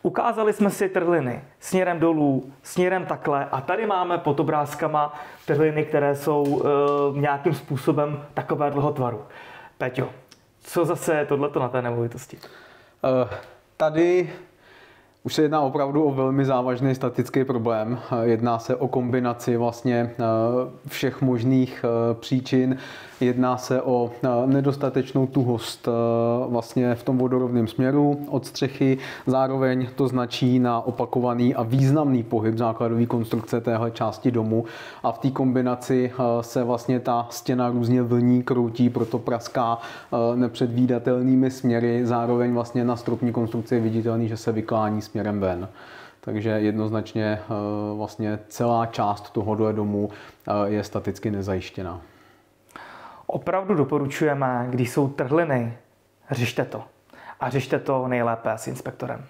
Ukázali jsme si trhliny směrem dolů, směrem takhle a tady máme pod obrázkama trhliny, které jsou nějakým způsobem takového tvaru. Péťo, co zase je tohleto na té nemovitosti? Tady už se jedná opravdu o velmi závažný statický problém. Jedná se o kombinaci vlastně všech možných příčin. Jedná se o nedostatečnou tuhost vlastně v tom vodorovném směru od střechy. Zároveň to značí na opakovaný a významný pohyb základové konstrukce téhle části domu. A v té kombinaci se vlastně ta stěna různě vlní, kroutí, proto praská nepředvídatelnými směry. Zároveň vlastně na stropní konstrukci je viditelný, že se vyklání směrem ven. Takže jednoznačně vlastně celá část tohohle domu je staticky nezajištěná. Opravdu doporučujeme, když jsou trhliny, řešte to. A řešte to nejlépe s inspektorem.